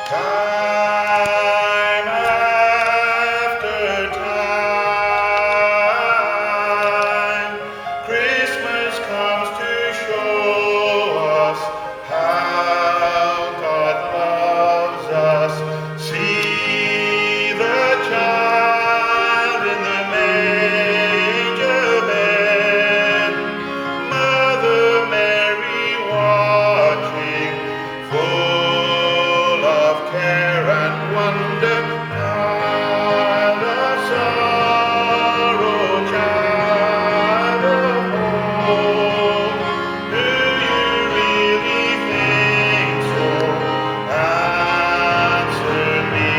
Time after time, Christmas comes to show us how God loves us. See the child in the manger bed, Mother Mary watching, full of care and wonder, child of sorrow, child of hope. Do you really think so? Answer me.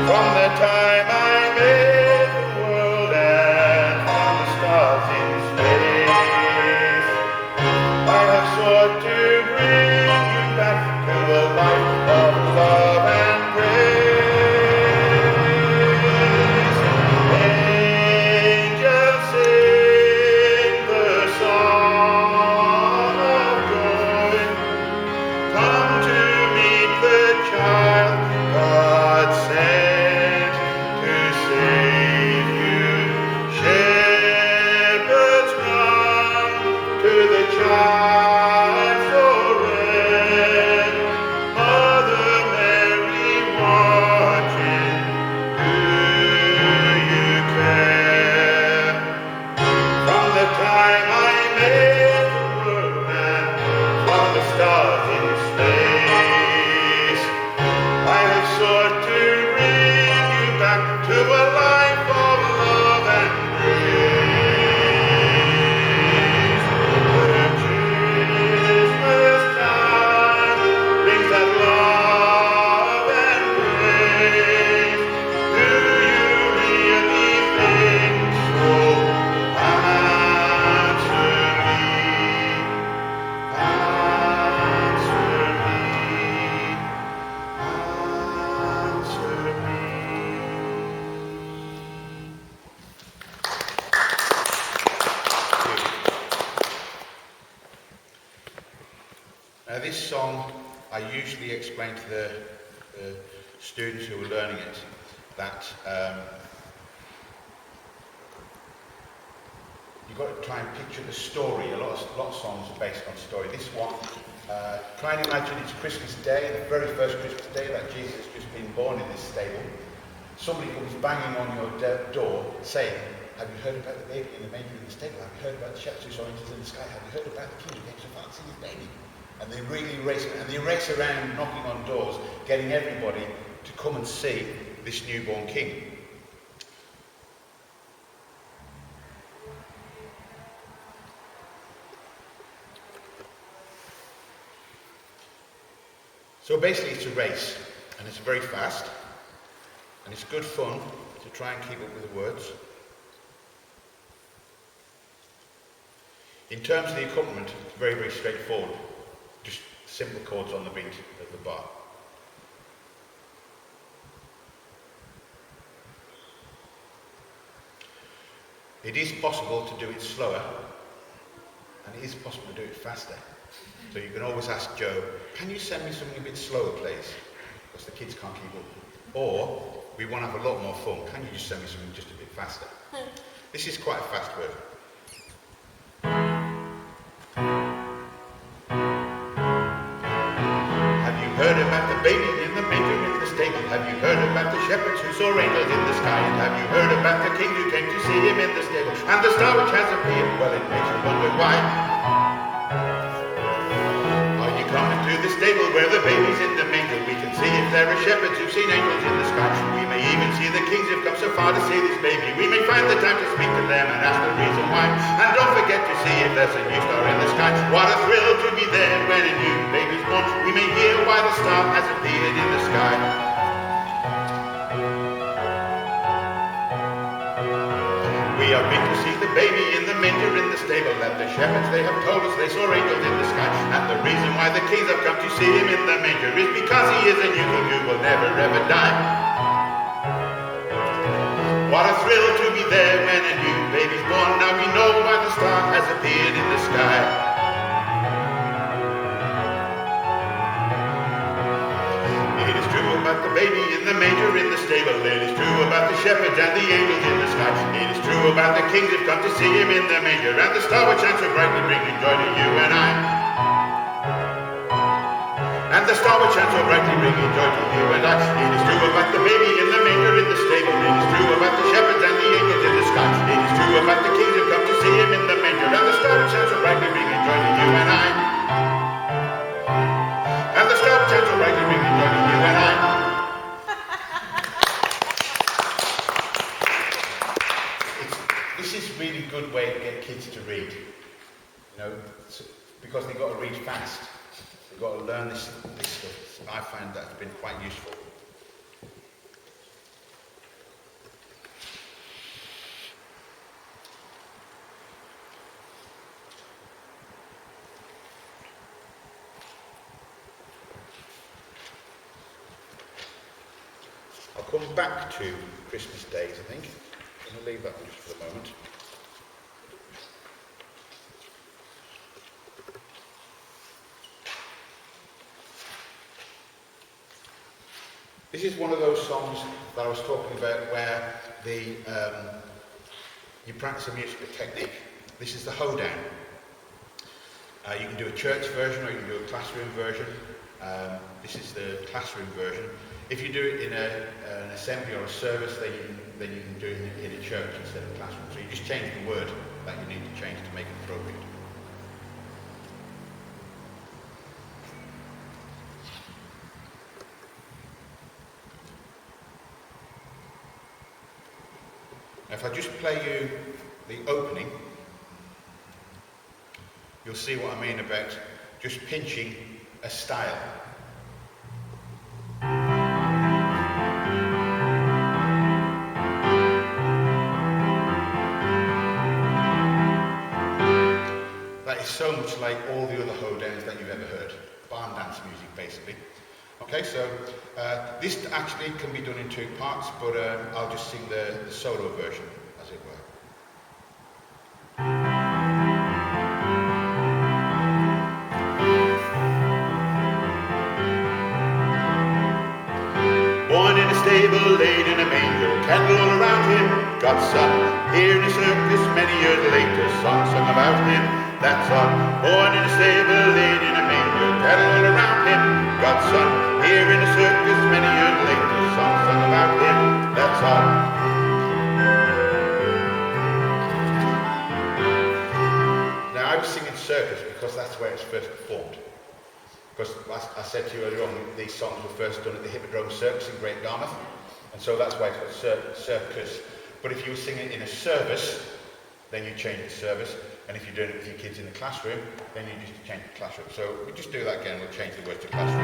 From the time I made the world and from the stars in space, I have sought to bring you back to a life of love and grace. Angels sing the song of joy. Come to meet the child God sent to save you. Shepherds run to the child so red. Mother Mary watching, do you care? From the time I made the world and from the stars in space, I have sought to bring you back to a life of love and grace. The Christmas time brings that love and grace. Do you really think so? Answer me. Answer me. Answer me. Now this song, I usually explain to the students who are learning it that you've got to try and picture the story. A lot of songs are based on story. This one, try and imagine it's Christmas Day, the very first Christmas Day that Jesus has just been born in this stable. Somebody comes banging on your door saying, have you heard about the baby in the manger in the stable? Have you heard about the shepherds who saw angels in the sky? Have you heard about the king who came so far to see his baby? And they really race around knocking on doors, getting everybody to come and see this newborn king. So basically it's a race, and it's very fast, and it's good fun to try and keep up with the words. In terms of the accompaniment, it's very, very straightforward. Just simple chords on the beat of the bar. It is possible to do it slower, and it is possible to do it faster. So you can always ask Joe, can you send me something a bit slower, please? Because the kids can't keep up. Or, we want to have a lot more fun. Can you just send me something just a bit faster? This is quite a fast word. Have you heard about the baby in the manger in the stable? Have you heard about the shepherds who saw angels in the sky? And have you heard about the king who came to see him in the stable? And the star which has appeared? Well, it makes you wonder why. Coming to the stable where the baby's in the manger, we can see if there are shepherds who've seen angels in the sky. We may even see the kings who've come so far to see this baby. We may find the time to speak to them and ask the reason why. And don't forget to see if there's a new star in the sky. What a thrill to be there when a new baby's born. We may hear why the star has appeared in the sky. We have been to see the baby in the manger in the stable, and the shepherds, they have told us they saw angels in the sky. And the reason why the kings have come to see him in the manger is because he is a new king who will never ever die. What a thrill to be there when a new baby's born. Now we know why the star has appeared in the sky. baby in the manger in the stable. It is true about the shepherds and the angels in the sky. It is true about the kings who've come to see him in the manger, and the star which shines so brightly bringing joy to you and I. And the star which shines so brightly bringing joy to you and I. It is true about the baby in the manger in the stable. It is true about the shepherds and the angels in the sky. It is true about the kings who've come to see him in the manger, and the star which shines so brightly bringing joy to you and I. And the star which shines so brightly bringing joy to you and I. This is a really good way to get kids to read, you know, because they've got to read fast. They've got to learn this stuff. I find that's been quite useful. I'll come back to Christmas days, I think. I'm going to leave that one just for the moment. This is one of those songs that I was talking about where you practice a musical technique. This is the hoedown. You can do a church version or you can do a classroom version. This is the classroom version. If you do it in an assembly or a service, then you can do it in a church instead of a classroom. So you just change the word that you need to change to make it appropriate. Now, if I just play you the opening, you'll see what I mean about just pinching a style. That is so much like all the other hoedowns that you've ever heard. Barn dance music, basically. Okay, so this actually can be done in two parts, but I'll just sing the solo version, as it were. Born in a stable, laid in a manger, cattle all around him, God's son. Here in a circus many years later, songs sung about him, that's all. Born in a stable, laid in a manger, cattle all around him, God's son. Here in a circus many years later, songs sung about him, that's all. Now I was singing circus because that's where it's first performed. Because I said to you earlier on, these songs were first done at the Hippodrome Circus in Great Yarmouth, and so that's why it's called circus. But if you were singing in a service, then you change the service, and if you're doing it with your kids in the classroom, then you just change the classroom. So we just do that again, we'll change the word to classroom.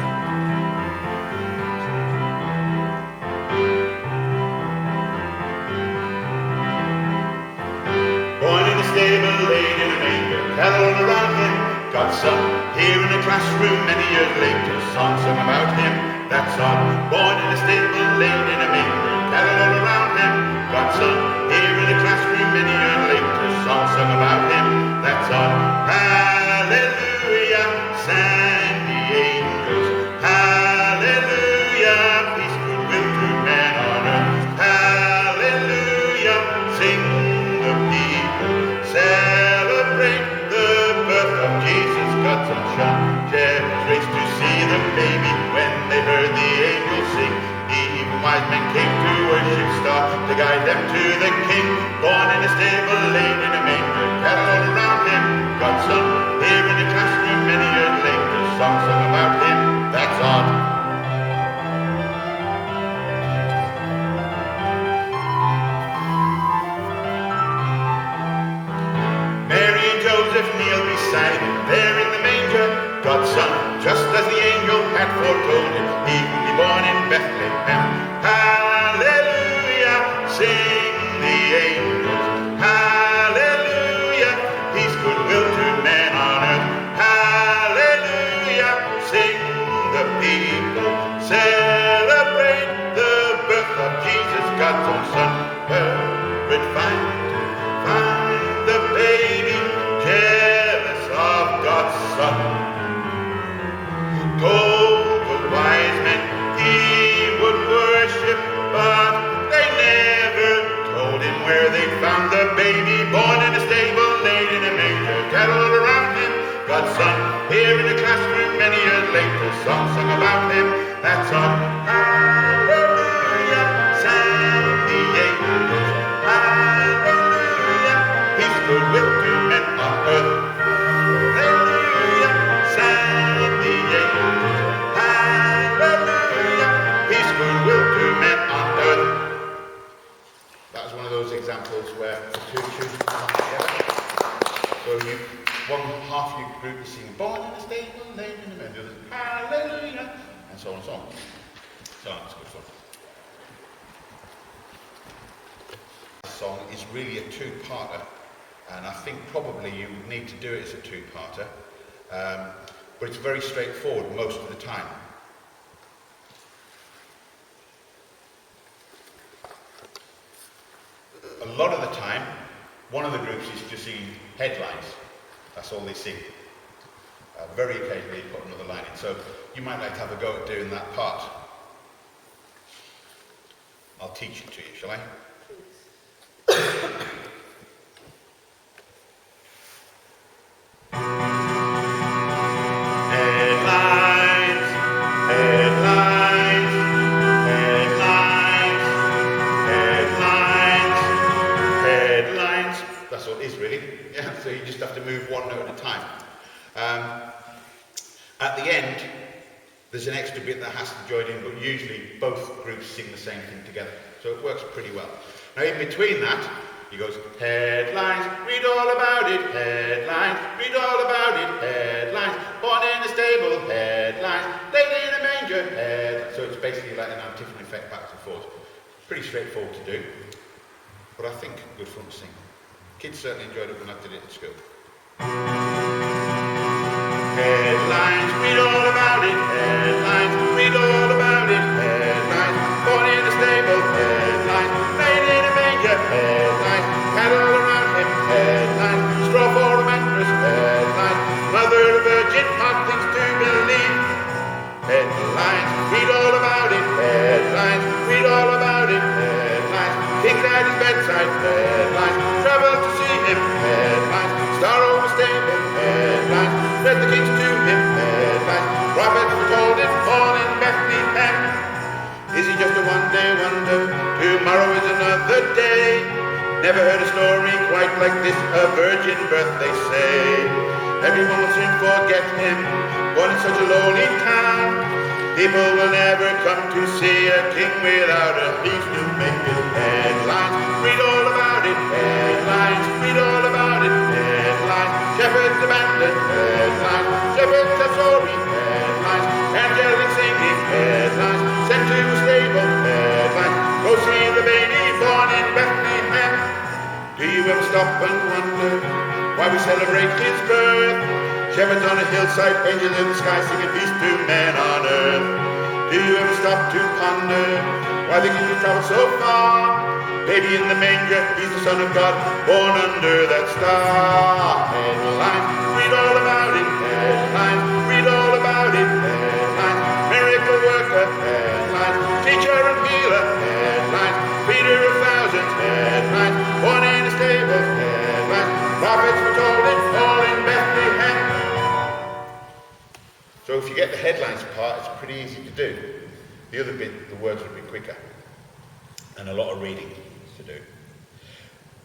Born in a stable, laid in a manger, cattle all around him, God's son. Here in a classroom many years later, songs sung about him, that's all. Born in a stable, laid in a manger, cattle all around him, God's son. Here in a classroom many years later, songs sung about him, that's all. Hallelujah, sang the angels. Hallelujah, peace, goodwill to men on earth. Hallelujah, sing the people, celebrate the birth of Jesus, God's Son shone. Shepherds raced to see the baby when they heard the angels sing. Even wise men came to worship star to guide them to the King. Born in a stable, laid in a manger, cattle all around him, God's Son. Here in the classroom many years later, songs sung about him, that's odd. Mary and Joseph kneel beside him, there in the manger, God's Son, just as the angel had foretold him, he would be born in Bethlehem. Hallelujah, sing the angels. Hallelujah, peace, goodwill to men on earth. Hallelujah, sing the people, celebrate the birth of Jesus, God's own Son. Herod find the baby, jealous of God's Son. Told the wise men he would song sung about him. That song, hallelujah, sang the angels. Hallelujah, peace, goodwill to men on earth. Hallelujah, sang the angels. Hallelujah, peace, goodwill to men on earth. That was one of those examples where the two tunes come together. So one half of your group is singing, born in the stable, laid in the bed, the others, hallelujah, and so on and so on. So it's good fun. This song is really a two-parter, and I think probably you would need to do it as a two-parter, but it's very straightforward most of the time. A lot of the time, one of the groups is just singing headlines. That's all they sing. Very occasionally you put another line in. So you might like to have a go at doing that part. I'll teach it to you, shall I? Headlines, headlines, headlines, headlines, headlines. That's all it is really. Yeah, so you just have to move one note at a time. At the end, there's an extra bit that has to join in, but usually both groups sing the same thing together. So it works pretty well. Now in between that, he goes, headlines, read all about it, headlines, read all about it, headlines, born in a stable, headlines, laid in a manger, headlines. So it's basically like an antiphon effect back and forth. Pretty straightforward to do, but I think good fun to sing. Kids certainly enjoyed it when I did it at school. Headlines, read all about it, headlines, read all about it, headlines, born in a stable, headlines, laid in a manger, headlines, cattle around him, headlines, straw for a mattress, headlines, mother a virgin, hard things to believe, headlines, read all about it, headlines, read all about it, headlines, king's at his bedside, headlines, travel to see him, headlines, star over stable, headlines, read the kings to him, headlines, prophets foretold it all in Bethlehem. Is he just a one-day wonder? Tomorrow is another day. Never heard a story quite like this, a virgin birth they say. Everyone will soon forget him, born in such a lowly town. People will never come to see a king without a peace to make his headlines. Read all about it, headlines, read all about it, headlines. Shepherds abandoned, headlines, shepherds are sorry, headlines. Angelic singing, headlines, sent to a stable, headlines. Go see the baby born in Bethlehem. Do you ever stop and wonder why we celebrate his birth? Shepherds on a hillside, angels in the sky, singing peace to men on earth. Do you ever stop to ponder why the king traveled so far? Baby in the manger, he's the Son of God, born under that star. Headlines, read all about it, headlines, read all about it, headlines. Miracle worker, headlines, teacher and healer, headlines. Feeder of thousands, headlines, born in a stable, headlines. Prophets foretold it all in Bethlehem. So if you get the headlines part, it's pretty easy to do. The other bit, the words would be quicker, and a lot of reading to do.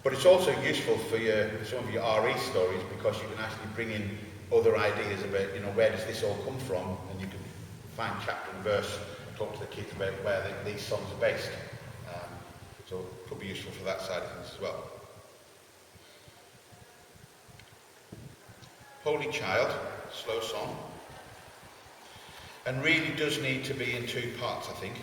But it's also useful for some of your RE stories, because you can actually bring in other ideas about, where does this all come from, and you can find chapter and verse and talk to the kids about where these songs are based. So it could be useful for that side of things as well. Holy Child, slow song, and really does need to be in two parts, I think.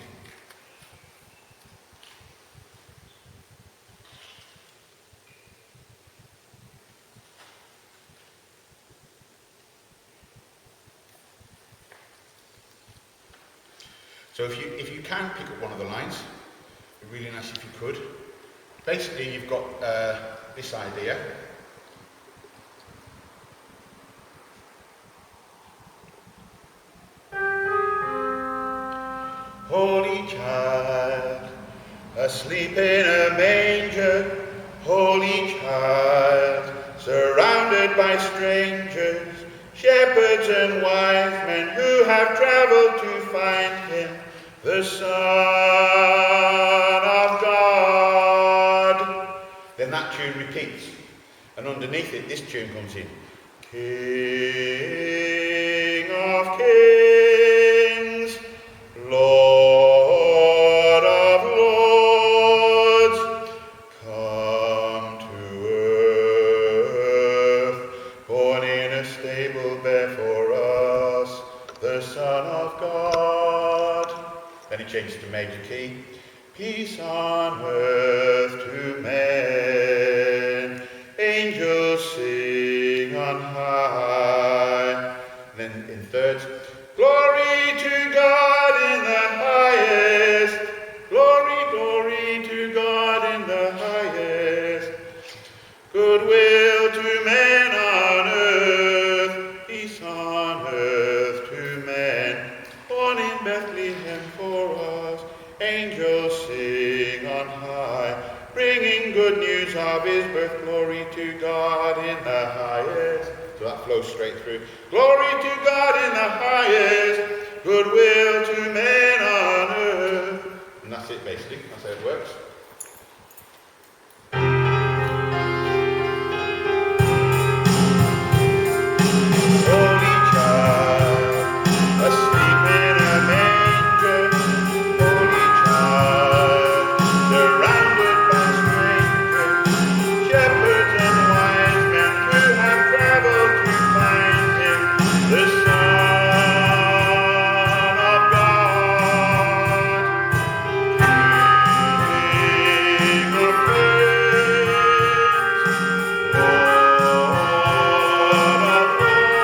So if you can pick up one of the lines, it'd be really nice if you could. Basically, you've got this idea. Holy child, asleep in a manger, holy child, surrounded by strangers, shepherds and wise men who have travelled to find him, the Son of God. Then that tune repeats, and underneath it this tune comes in. King of kings, Lord of lords, come to earth, born in a stable bare for us, the Son of God. Then it changes to major key. Peace on earth to men, angels sing on high. And then in thirds, glory to God in the highest, glory, glory to God in the highest, goodwill to men on earth, peace on earth to men, born in Bethlehem for us, angels sing on high, bringing good news of his birth, glory to God in the highest. So that flows straight through. Glory to God in the highest, goodwill to men on earth. And that's it basically, that's how it works. Holy child, asleep in a manger, holy child, surrounded by strangers, shepherds and wise men who have travelled to find him, the Son of God, King of kings, Lord of lords,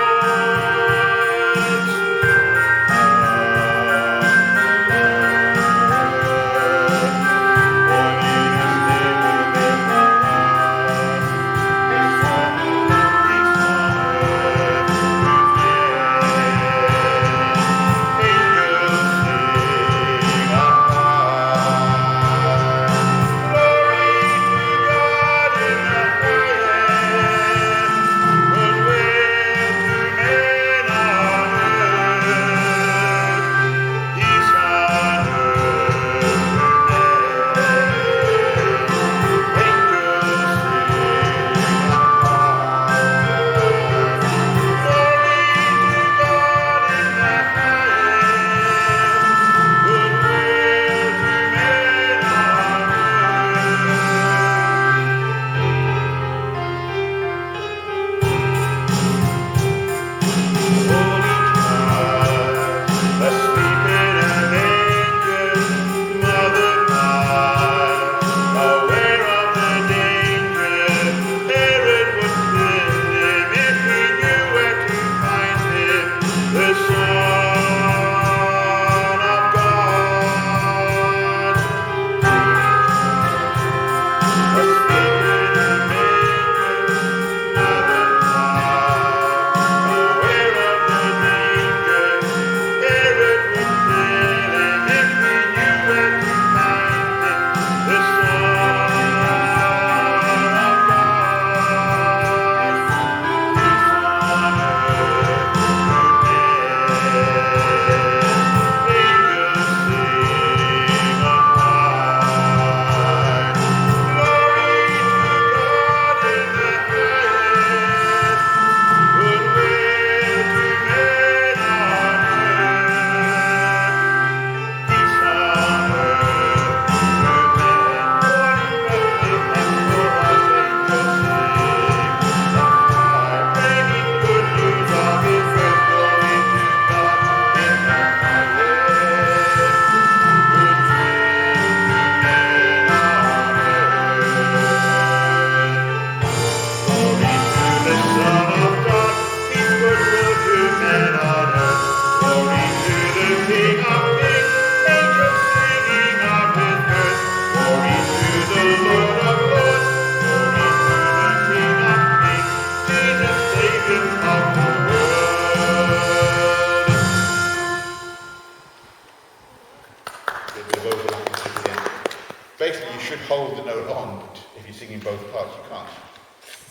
Basically, you should hold the note on, but if you're singing both parts, you can't.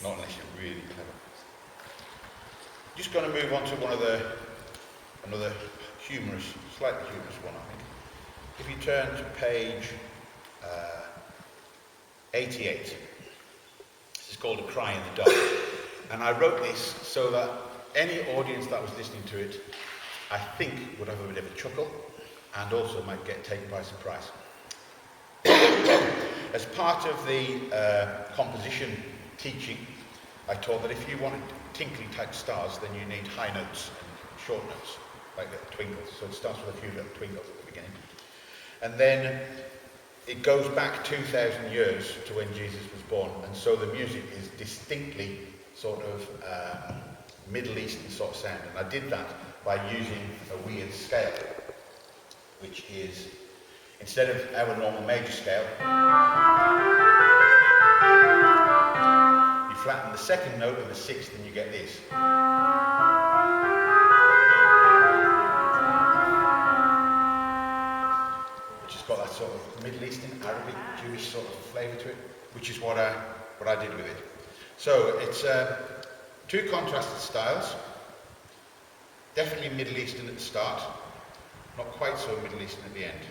Not unless you're really clever. Just going to move on to another humorous, slightly humorous one, I think. If you turn to page 88, this is called A Cry in the Dark. And I wrote this so that any audience that was listening to it, I think, would have a bit of a chuckle and also might get taken by surprise. As part of the composition teaching, I taught that if you wanted tinkly type stars, then you need high notes and short notes, like little twinkles. So it starts with a few little twinkles at the beginning. And then it goes back 2,000 years to when Jesus was born, and so the music is distinctly sort of Middle Eastern sort of sound. And I did that by using a weird scale, which is, instead of our normal major scale, you flatten the second note and the sixth and you get this. Which has got that sort of Middle Eastern, Arabic, Jewish sort of flavour to it, which is what I did with it. So it's two contrasted styles, definitely Middle Eastern at the start, not quite so Middle Eastern at the end.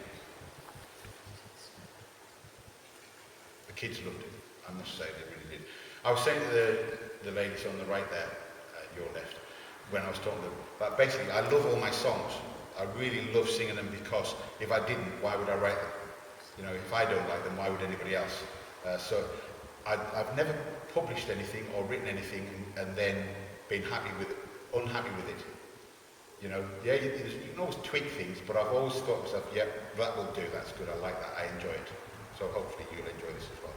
The kids loved it, I must say, they really did. I was saying to the ladies on the right there, your left, when I was talking to them, but basically I love all my songs. I really love singing them because if I didn't, why would I write them? You know, if I don't like them, why would anybody else? So I've never published anything or written anything and then been unhappy with it. You know, yeah, you can always tweak things, but I've always thought to myself, yeah, that will do, that's good, I like that, I enjoy it. So hopefully you'll enjoy this as well.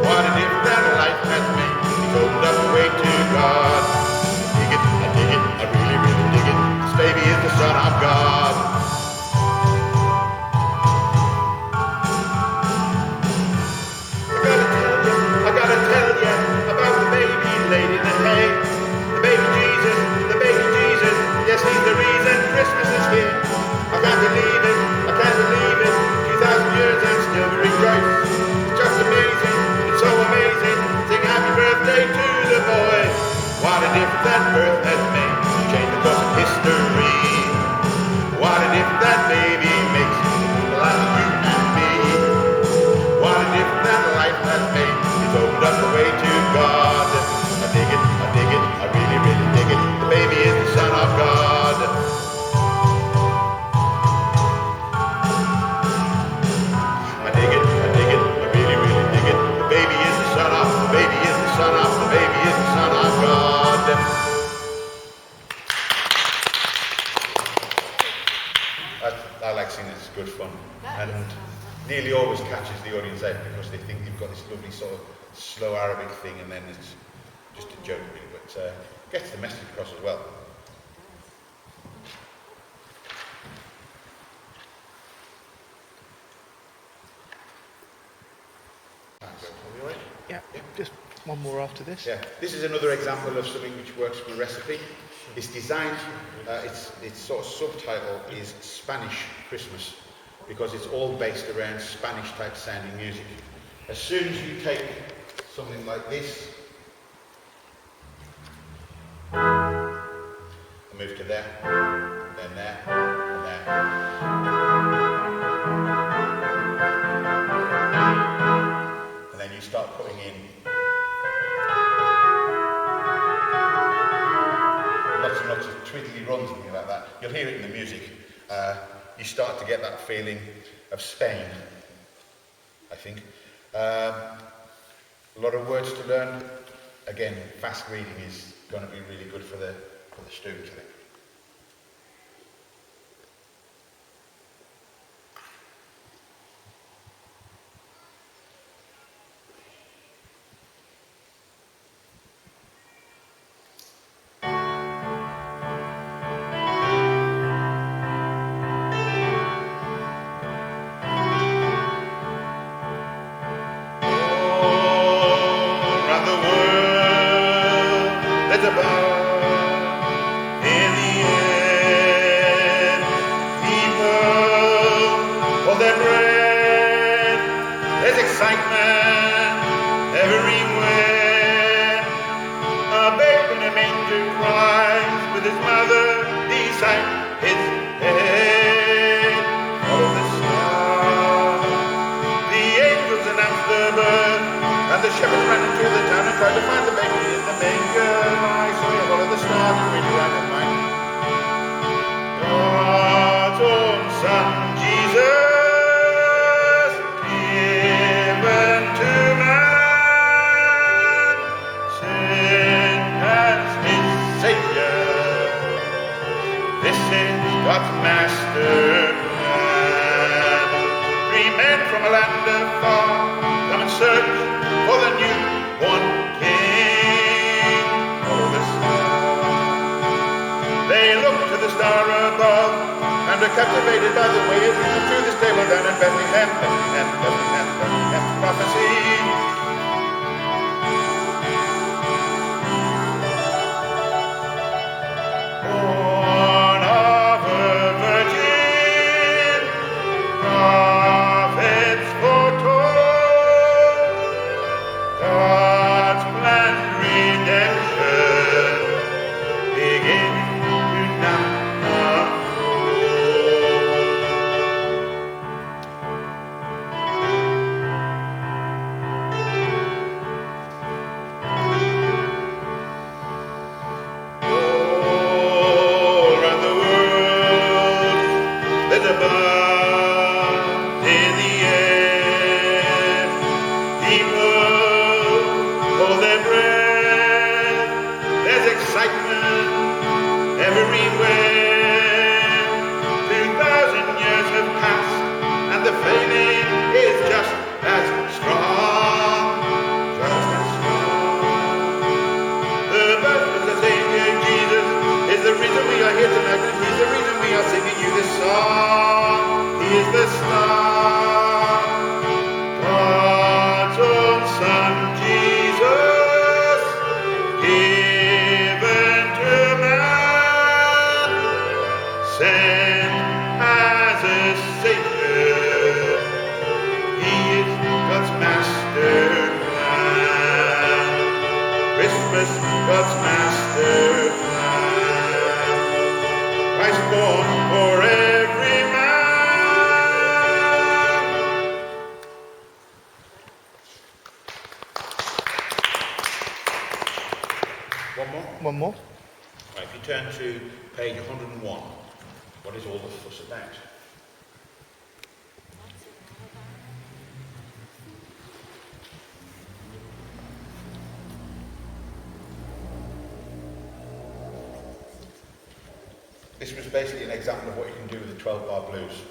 What a difference that life has made. He's opened up the way to God. nearly always catches the audience out because they think you've got this lovely sort of slow Arabic thing and then it's just a joke really, but gets the message across as well. Yeah, just one more after this. Yeah, this is another example of something which works from a recipe. It's designed, its sort of subtitle is Spanish Christmas because it's all based around Spanish type sounding music. As soon as you take something like this, and move to there, then there, and there. And then you start putting in lots and lots of twiddly runs and things like that. You'll hear it in the music. You start to get that feeling of Spain, I think. A lot of words to learn. Again, fast reading is going to be really good for the students, I think. Captivated by the way it leads to the stable down in Bethlehem, Bethlehem, Bethlehem, Bethlehem, prophecy. Born of a virgin, prophets foretold, God's planned redemption begins to now. One more. Right, if you turn to page 101, what is all the fuss about? This was basically an example of what you can do with the 12-bar blues.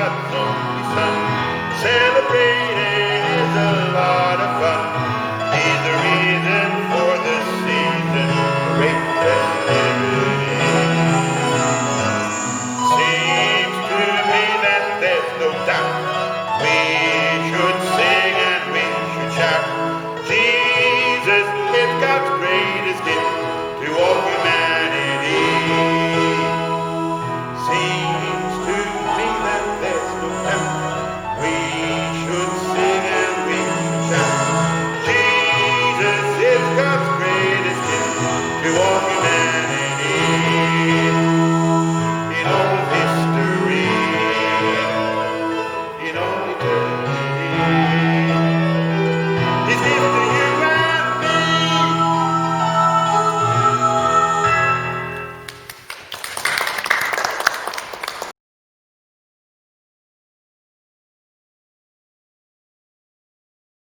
God's only Son. Celebrating is a lot of fun.